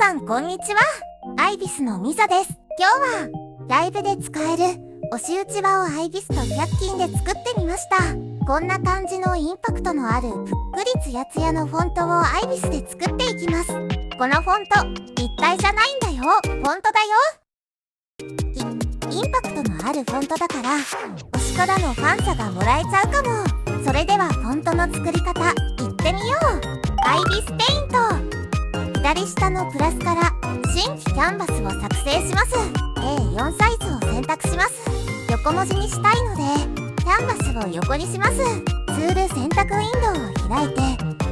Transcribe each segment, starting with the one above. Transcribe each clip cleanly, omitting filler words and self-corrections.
さんこんにちは。アイビスのミサです。今日はライブで使える押し打ち輪をアイビスと100均で作ってみました。こんな感じのインパクトのあるぷっくりツヤツヤのフォントをアイビスで作っていきます。このフォント立体じゃないんだよ。フォントだよ。インパクトのあるフォントだから推しからのファンサがもらえちゃうかも。それではフォントの作り方いってみよう。アイビスペイント。左下のプラスから新規キャンバスを作成します。 A4 サイズを選択します。横文字にしたいのでキャンバスを横にします。ツール選択ウィンドウを開いて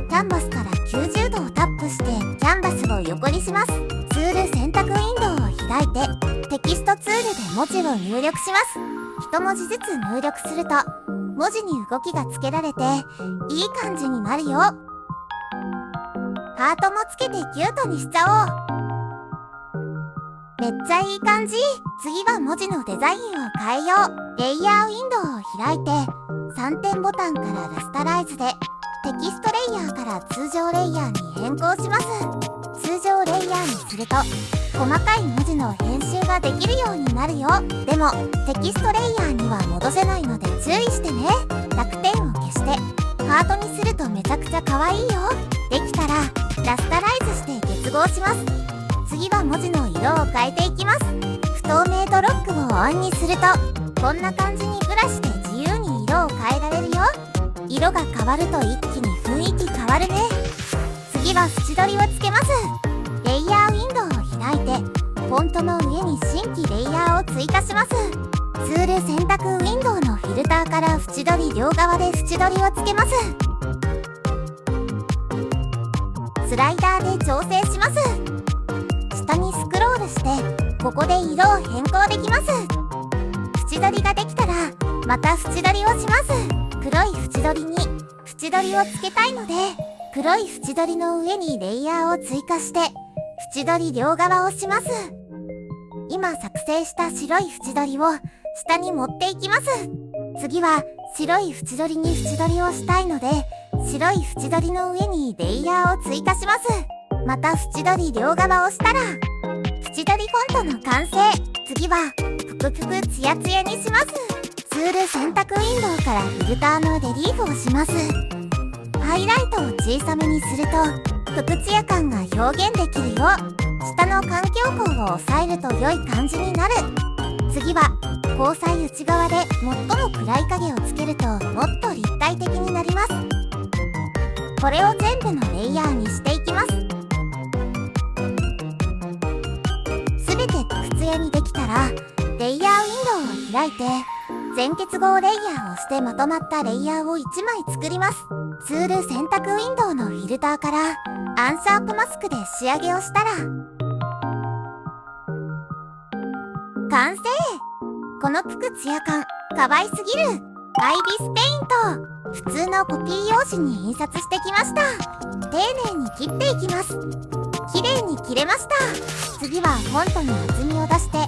キャンバスから90度をタップしてキャンバスを横にします。ツール選択ウィンドウを開いてテキストツールで文字を入力します。一文字ずつ入力すると文字に動きがつけられていい感じになるよ。ハートもつけてキュートにしちゃおう。めっちゃいい感じ。次は文字のデザインを変えよう。レイヤーウィンドウを開いて3点ボタンからラスタライズでテキストレイヤーから通常レイヤーに変更します。通常レイヤーにすると細かい文字の編集ができるようになるよ。でもテキストレイヤーには戻せないので注意してね。濁点を消してハートにするとめちゃくちゃ可愛いよ。できたらラスタライズして結合します。次は文字の色を変えていきます。不透明度ロックをオンにするとこんな感じにブラシで自由に色を変えられるよ。色が変わると一気に雰囲気変わるね。次は縁取りをつけます。レイヤーウィンドウを開いてフォントの上に新規レイヤーを追加します。ツール選択ウィンドウのフィルターから縁取り両側で縁取りをつけます。スライダーで調整します。下にスクロールしてここで色を変更できます。縁取りができたらまた縁取りをします。黒い縁取りに縁取りをつけたいので黒い縁取りの上にレイヤーを追加して縁取り両側をします。今作成した白い縁取りを下に持っていきます。次は白い縁取りに縁取りをしたいので白い縁取りの上にレイヤーを追加します。また縁取り両側をしたら縁取りフォントの完成。次はぷくぷくツヤツヤにします。ツール選択ウィンドウからフィルターのレリーフをします。ハイライトを小さめにするとぷくツヤ感が表現できるよ。下の環境光を抑えると良い感じになる。次は交際内側で最も暗い影をつけるともっと立体的になります。これを全部のレイヤーにしていきます。すべてぷくツヤにできたらレイヤーウィンドウを開いて全結合レイヤーをしてまとまったレイヤーを1枚作ります。ツール選択ウィンドウのフィルターからアンシャープマスクで仕上げをしたら完成。このぷくツヤ感かわいすぎる。アイビスペイント。普通のコピー用紙に印刷してきました。丁寧に切っていきます。綺麗に切れました。次はフォントに厚みを出して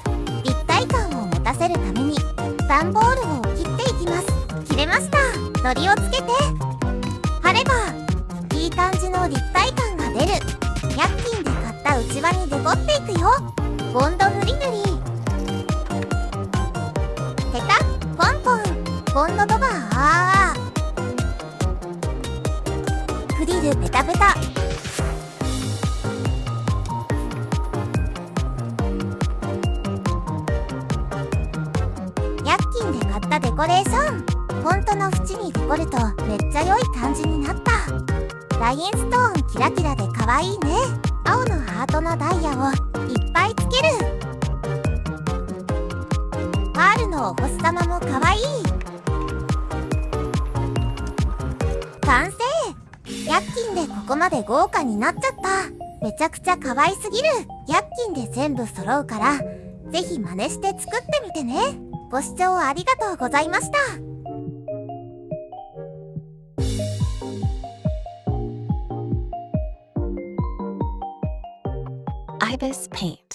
立体感を持たせるために段ボールを切っていきます。切れました。糊をつけて貼ればいい感じの立体感が出る。100均で買ったうちわにデコっていくよ。ボンド塗り塗りペタッポンポンボンドドバーフリルペタペタ。100均で買ったデコレーション。フォントの縁にデコるとめっちゃ良い感じになった。ラインストーンキラキラで可愛いね。青のハートのダイヤをいっぱいつける。パールのお星様も可愛い。完成。100均でここまで豪華になっちゃった。めちゃくちゃ可愛すぎる。100均で全部揃うからぜひ真似して作ってみてね。ご視聴ありがとうございました。IBIS Paint.